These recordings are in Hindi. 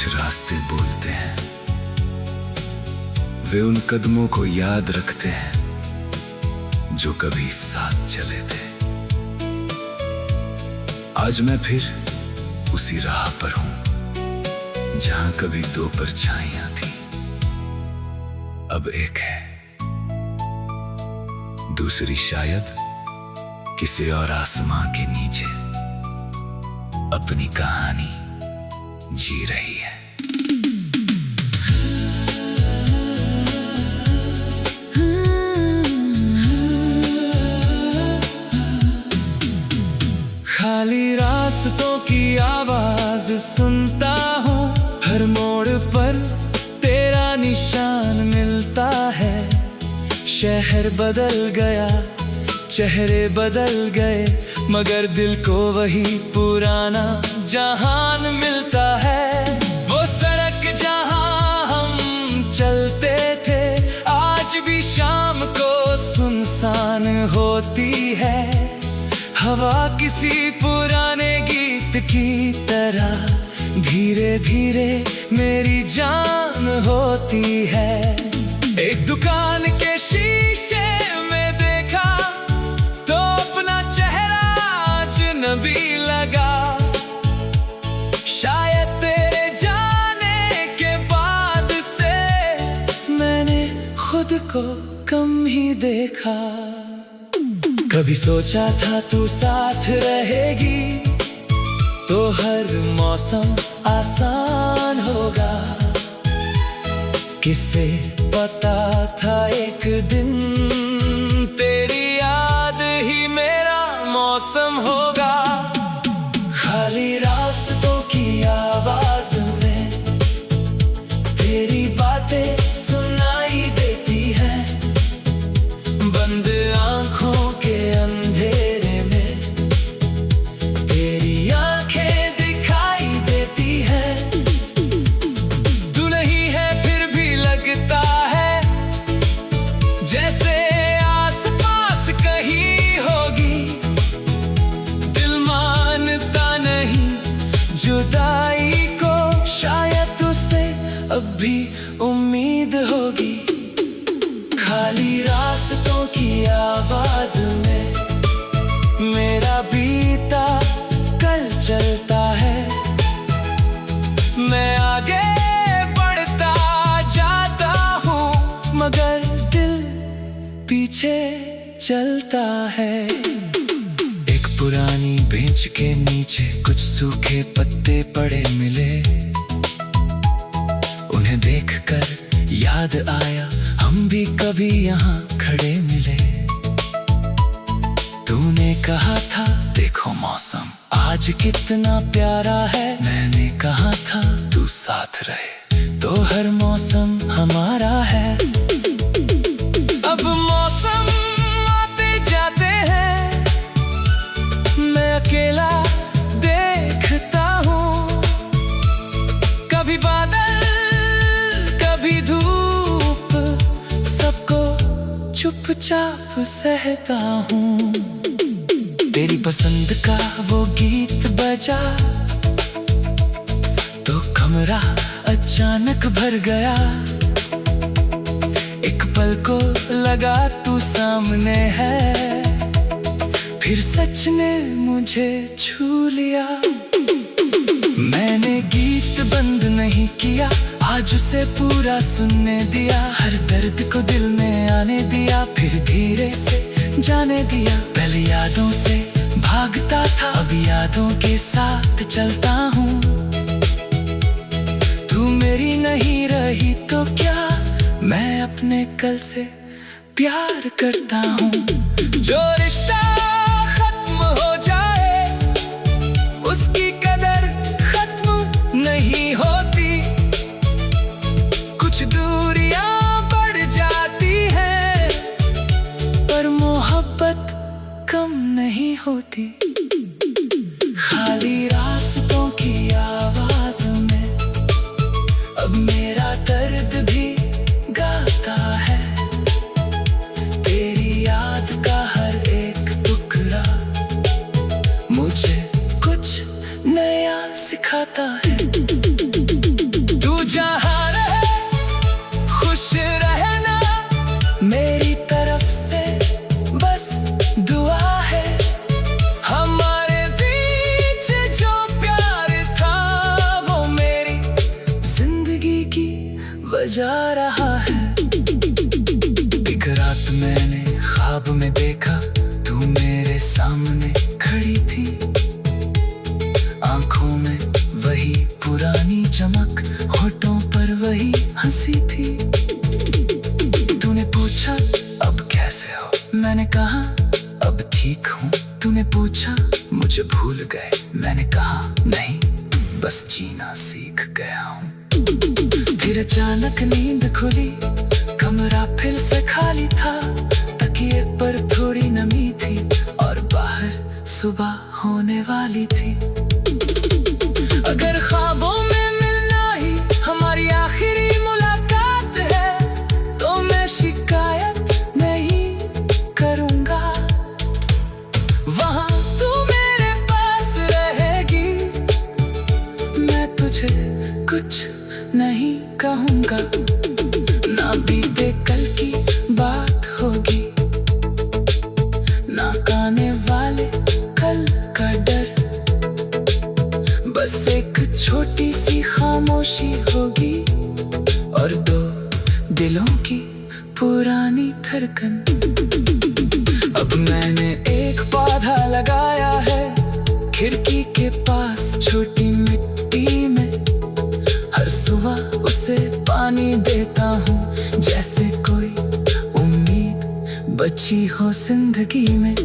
कुछ रास्ते बोलते हैं, वे उन कदमों को याद रखते हैं जो कभी साथ चले थे। आज मैं फिर उसी राह पर हूं जहां कभी दो परछाइयां थी, अब एक है, दूसरी शायद किसी और आसमां के नीचे अपनी कहानी जी रही है। खाली रास्तों की आवाज सुनता हूँ, हर मोड़ पर तेरा निशान मिलता है। शहर बदल गया, चेहरे बदल गए, मगर दिल को वही पुराना जहान मिलता है। वो सड़क जहां हम चलते थे आज भी शाम को सुनसान होती है। हवा किसी पुराने गीत की तरह धीरे धीरे मेरी जान होती है। एक दुकान के शीशे में देखा तो अपना चेहरा अजनबी लगा। शायद तेरे जाने के बाद से मैंने खुद को कम ही देखा। कभी सोचा था तू साथ रहेगी तो हर मौसम आसान होगा। किसे पता था एक दिन तेरी याद ही मेरा मौसम होगा। खाली रास्तों की आवाज में तेरी बातें सुनाई देती हैं। बंद आंखों के अंधेरे में तेरी आंखें दिखाई देती हैं। तू नहीं है फिर भी लगता है जैसे आसपास कहीं होगी। दिल मानता नहीं जुदाई को, शायद तुझसे अब भी उम्मीद होगी। खाली रास्तों की आवाज में मेरा बीता कल चलता है। मैं आगे बढ़ता जाता हूँ मगर दिल पीछे चलता है। एक पुरानी बेंच के नीचे कुछ सूखे पत्ते पड़े मिले। उन्हें देखकर याद आया हम भी कभी यहाँ खड़े मिले। तूने कहा था देखो मौसम आज कितना प्यारा है। मैंने कहा था तू साथ रहे तो हर मौसम हमारा है। अब मौसम आते जाते हैं, मैं अकेला देखता हूँ। कभी बादल कभी धूप, सबको चुपचाप सहता हूँ। तेरी पसंद का वो गीत बजा तो कमरा अचानक भर गया। एक पल को लगा तू सामने है, फिर सच ने मुझे छू लिया। मैंने गीत बंद नहीं किया, आज उसे पूरा सुनने दिया। हर दर्द को दिल में आने दिया, फिर धीरे से जाने दिया। पहले यादों से भागता था, अब यादों के साथ चलता हूँ। तू मेरी नहीं रही तो क्या, मैं अपने कल से प्यार करता हूँ। जो रिश्ता खत्म हो जाए उसकी कदर खत्म नहीं होती। कुछ दूरियां बढ़ जाती हैं पर मोहब्बत कम नहीं होती। खाली रास्तों की आवाज में अब मेरा दर्द भी गाता है। तेरी याद का हर एक दुख पूछा अब कैसे हो, मैंने कहा अब ठीक हूँ। तूने पूछा मुझे भूल गए, मैंने कहा नहीं बस जीना सीख गया हूँ। फिर अचानक नींद खुली, कमरा फिर से खाली था। तकिए पर थोड़ी नमी थी और बाहर सुबह होने वाली थी। अगर ख्वाबों में मिलना ही हमारी आखिरी मुलाकात है तो मैं शिकायत नहीं करूँगा। वहाँ तू मेरे पास रहेगी, मैं तुझे कुछ नहीं कहूँगा। ना बीते कल की बात होगी, ना आने वाले कल का डर। बस एक छोटी सी खामोशी होगी और दो दिलों की पुरानी धड़कन। अब मैंने एक पौधा लगाया है खिड़की के पास छोटी मिट्टी में। हर सुबह उसे पानी देता हूँ जैसे कोई उम्मीद बची हो जिंदगी में।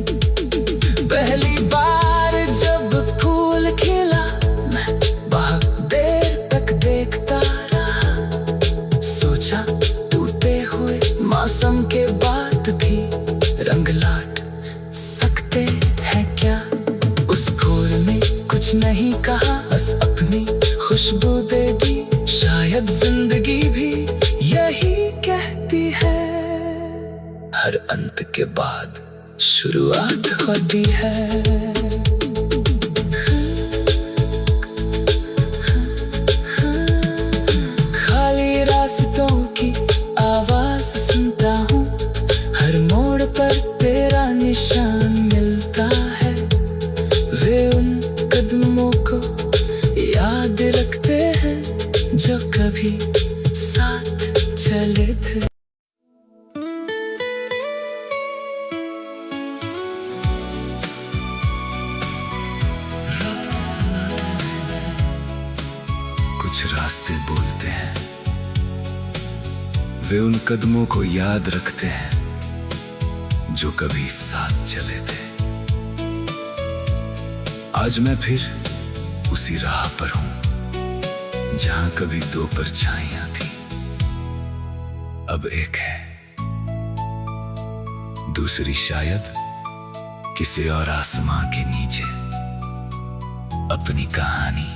पहली बार जब फूल खिला मैं बहुत देर तक देखता रहा। सोचा टूटे हुए मौसम के बाद भी रंग लाट सकते हैं क्या। उस फूल ने कुछ नहीं कहा, बस अपनी खुशबू दे दी। शायद जिंदगी भी यही कहती है, हर अंत के बाद शुरुआत होती है। खाली रास्तों की आवाज सुनता हूँ, हर मोड़ पर तेरा निशान मिलता है। वे उन कदमों को याद रखते हैं जो कभी साथ चले थे। कुछ रास्ते बोलते हैं, वे उन कदमों को याद रखते हैं जो कभी साथ चले थे। आज मैं फिर उसी राह पर हूं जहां कभी दो परछाइयां थी, अब एक है। दूसरी शायद किसी और आसमां के नीचे अपनी कहानी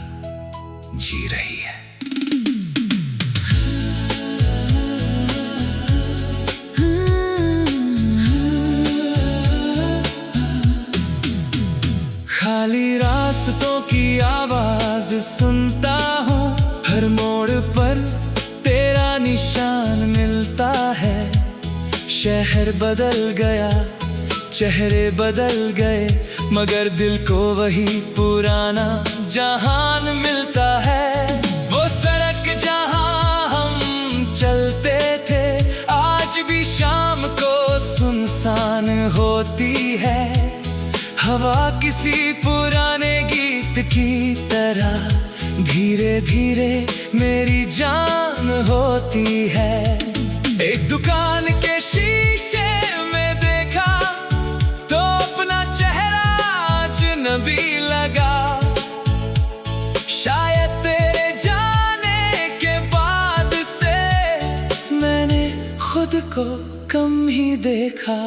जी रही है। खाली रास्तों की आवाज सुनता हूँ, हर मोड़ पर तेरा निशान मिलता है। शहर बदल गया, चेहरे बदल गए, मगर दिल को वही पुराना जहान मिलता है। वो सड़क जहां हम चलते थे आज भी शाम को सुनसान होती है। हवा किसी पुराने गीत की तरह धीरे धीरे मेरी जान होती है। एक दुकान के शीशे में देखा तो अपना चेहरा अजनबी लगा। शायद तेरे जाने के बाद से मैंने खुद को कम ही देखा।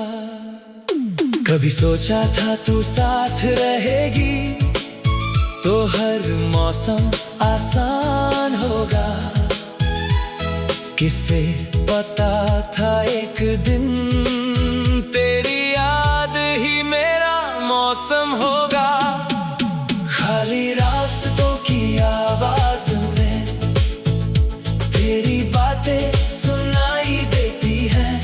कभी सोचा था तू साथ रहेगी तो हर मौसम आसान होगा। किसे पता था एक दिन तेरी याद ही मेरा मौसम होगा। खाली रास्तों की आवाज में तेरी बातें सुनाई देती हैं।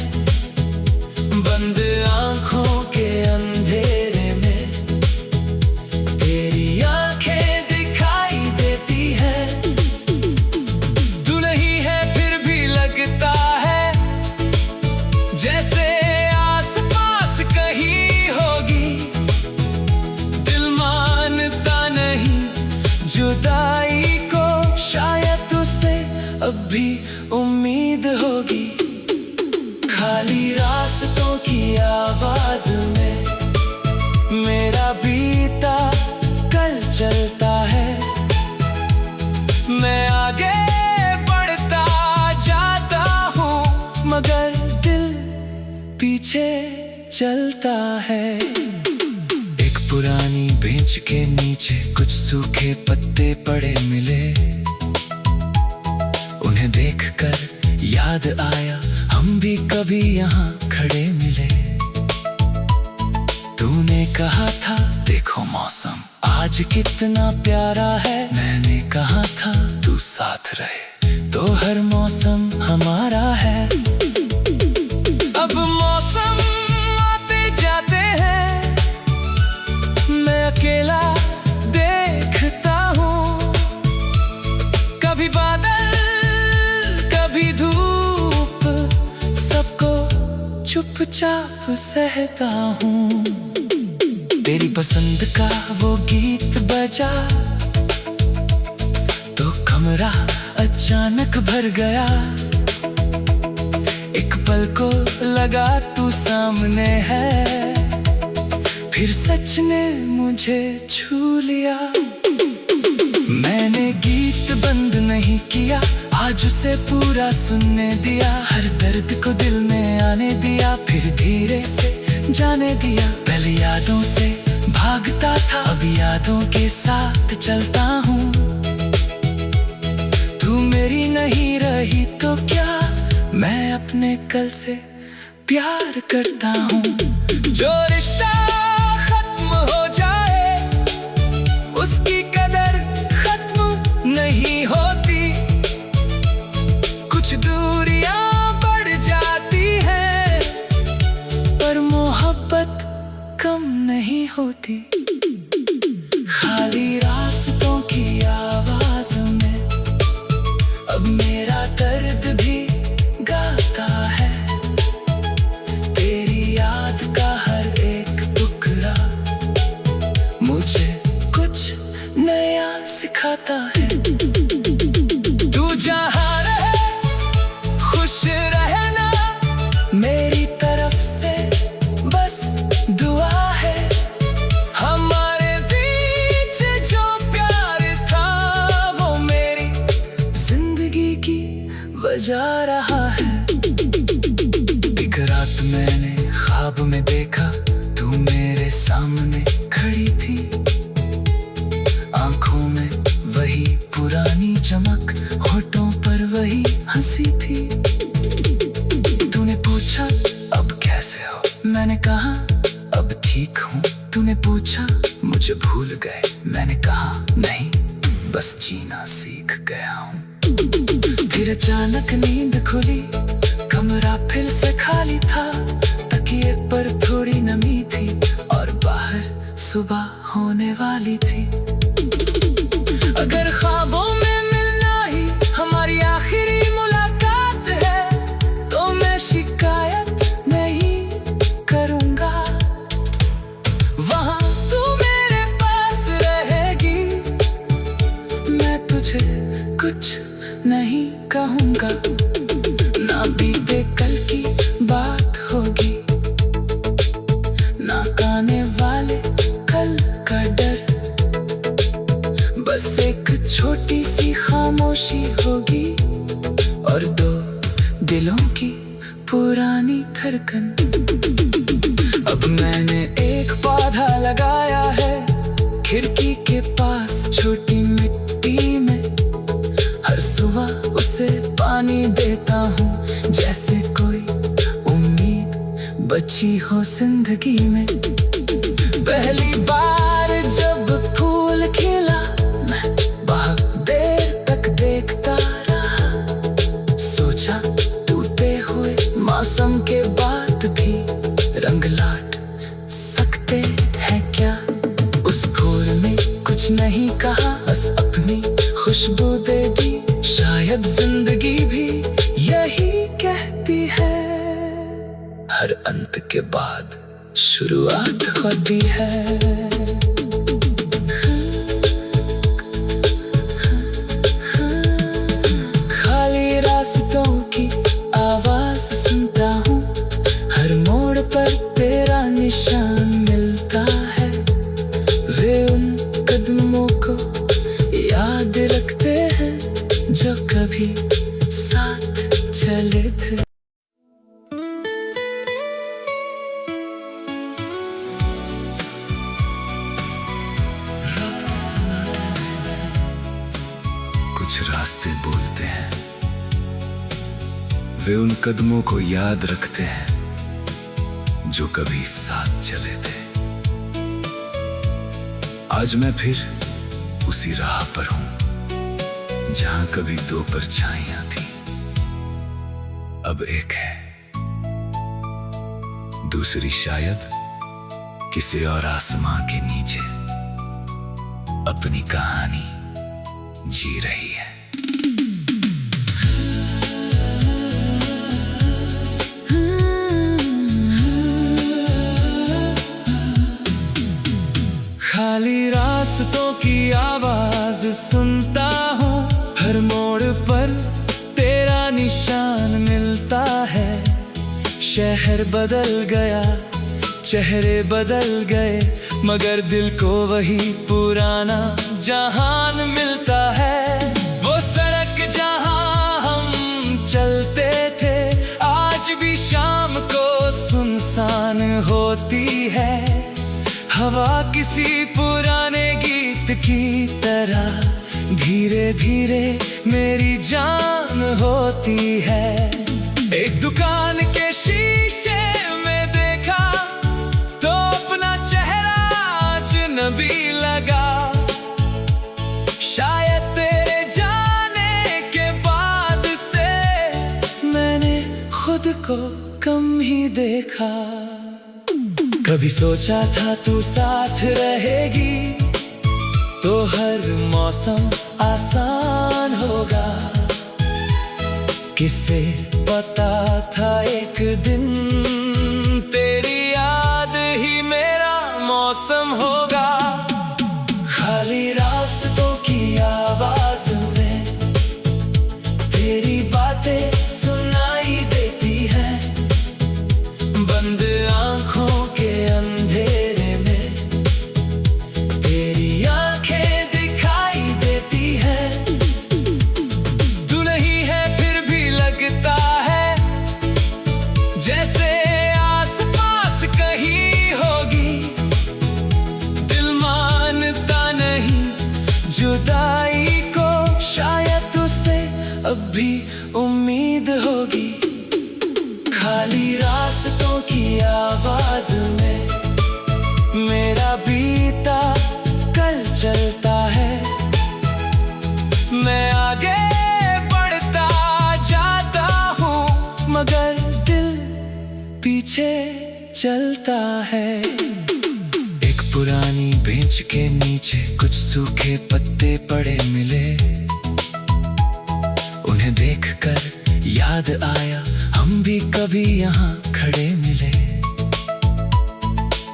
बंद आंखों के अंधेरे में तेरी आंखें दिखाई देती हैं। तू नहीं है फिर भी लगता है जैसे आसपास कहीं होगी। दिल मानता नहीं जुदाई को, शायद तुझसे अब भी उम्मीद होगी। खाली रास्तों की आवाज में मेरा बीता कल चलता है। मैं आगे बढ़ता जाता हूँ मगर दिल पीछे चलता है। एक पुरानी बेंच के नीचे कुछ सूखे पत्ते पड़े मिले। उन्हें देखकर याद आया हम भी कभी यहाँ खड़े मिले। तूने कहा था देखो मौसम आज कितना प्यारा है। मैंने कहा था तू साथ रहे तो हर मौसम हमारा है। अब मौसम आते जाते हैं मैं अकेला देखता हूँ। कभी बादल कभी धूप सबको चुपचाप सहता हूँ। तेरी पसंद का वो गीत बजा तो कमरा अचानक भर गया। एक पल को लगा तू सामने है, फिर सच ने मुझे छू लिया। मैंने गीत बंद नहीं किया, आज उसे पूरा सुनने दिया। हर दर्द को दिल में आने दिया, फिर धीरे से जाने दिया। पहले यादों से भागता था, अब यादों के साथ चलता हूँ। तू मेरी नहीं रही तो क्या, मैं अपने कल से प्यार करता हूँ। जो रिश्ता खत्म हो जाए उसकी कदर खत्म नहीं होती। कुछ दूरियां बढ़ जाती हैं पर मोहब्बत कम नहीं होती। खाली रास्तों की आवाज में अब मेरा दर्द भी गाता है। तेरी याद का हर एक टुकड़ा मुझे कुछ नया सिखाता है। तू जहाँ रहे खुश रहना, मेरी तरफ से बस दुआ है। हमारे बीच जो प्यार था वो मेरी जिंदगी की वजह रहा है। एक रात मैंने ख्वाब में देखा तू मेरे सामने खड़ी थी। आंखों में वही पुरानी चमक, होठों पर वही हंसी थी। तूने पूछा अब कैसे हो, मैंने कहा अब ठीक हूँ। तूने पूछा मुझे भूल गए, मैंने कहा नहीं बस जीना सीख गया हूँ। फिर अचानक नींद खुली, कमरा फिर से खाली था। तकिए पर थोड़ी नमी थी और बाहर सुबह होने वाली थी। अगर ख्वाबों में मिलना ही हमारी आखिरी मुलाकात है तो मैं शिकायत नहीं करूँगा। वहाँ तू मेरे पास रहेगी, मैं तुझे कुछ नहीं कहूँगा। ना बीते कल की बात होगी, ना आने वाले कल का डर। बस एक छोटी सी खामोशी होगी और दो दिलों की पुरानी धड़कन। अब मैंने एक पौधा लगाया है खिड़की के पास छोटी मिट्टी में। हर सुबह उसे पानी देता हूँ जैसे कोई उम्मीद बची हो जिंदगी में। पहली बार जब फूल खिला मैं बहुत देर तक देखता रहा। सोचा टूटे हुए मौसम के बाद भी रंग लाट सकते हैं क्या। उस फूल ने कुछ नहीं कहा, बस अपनी खुशबू दे दी। शायद जिंदगी भी यही कहती है, हर अंत के बाद शुरुआत होती है। खाली रास्तों की आवाज सुनता हूँ, कुछ रास्ते बोलते हैं, वे उन कदमों को याद रखते हैं जो कभी साथ चले थे। आज मैं फिर उसी राह पर हूं जहां कभी दो परछाइयां थी, अब एक है, दूसरी शायद किसी और आसमां के नीचे अपनी कहानी जी रही है। खाली रास्तों की आवाज सुनता हूँ, हर मोड़ पर तेरा निशान मिलता है। शहर बदल गया, चेहरे बदल गए, मगर दिल को वही पुराना जहान मिलता है। वो सड़क जहां हम चलते थे आज भी शाम को सुनसान होती है। हवा किसी पुराने गीत की तरह धीरे धीरे मेरी जान होती है। एक दुकान के शीशे में देखा तो अपना चेहरा अजनबी लगा। शायद तेरे जाने के बाद से मैंने खुद को कम ही देखा। कभी सोचा था तू साथ रहेगी तो हर मौसम आसान होगा। किसे पता था एक दिन तेरी याद ही मेरा मौसम होगा। खाली रास्तों की आवाज में तेरी बातें सुनाई देती हैं। बंद आंखों के अंधेरे में तेरी आंखें दिखाई देती हैं। तू नहीं है फिर भी लगता है जैसे आसपास कहीं होगी। दिल मानता नहीं जुदाई को, शायद तुझसे अब भी उम्मीद होगी। खाली रास्तों की आवाज में मेरा बीता कल चलता है। मैं आगे बढ़ता जाता हूँ मगर दिल पीछे चलता है। एक पुरानी बेंच के नीचे कुछ सूखे पत्ते पड़े मिले। उन्हें देखकर याद आया हम भी कभी यहाँ खड़े मिले।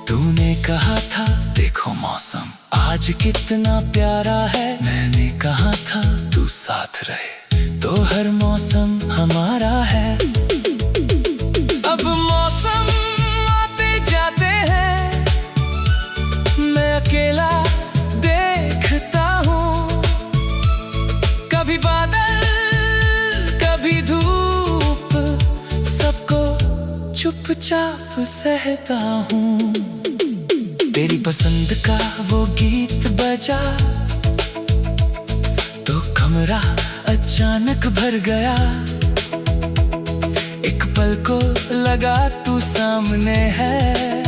तूने कहा था देखो मौसम आज कितना प्यारा है। मैंने कहा था तू साथ रहे तो हर मौसम हमारा है। अब मौसम आते जाते हैं, मैं अकेला देखता हूँ। कभी बादल कभी धूप, सबको चुपचाप सहता हूँ। तेरी पसंद का वो गीत बजा तो कमरा अचानक भर गया। एक पल को लगा तू सामने है,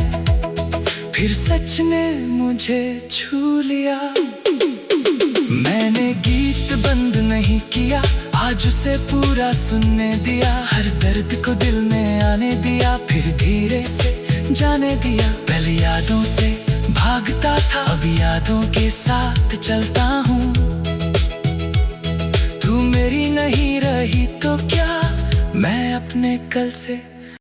फिर सच ने मुझे छू लिया। मैंने गीत बंद नहीं किया, आज उसे पूरा सुनने दिया। हर दर्द को दिल में आने दिया, फिर धीरे से जाने दिया। पहले यादों से भागता था, अब यादों के साथ चलता हूँ। तू मेरी नहीं रही तो क्या, मैं अपने कल से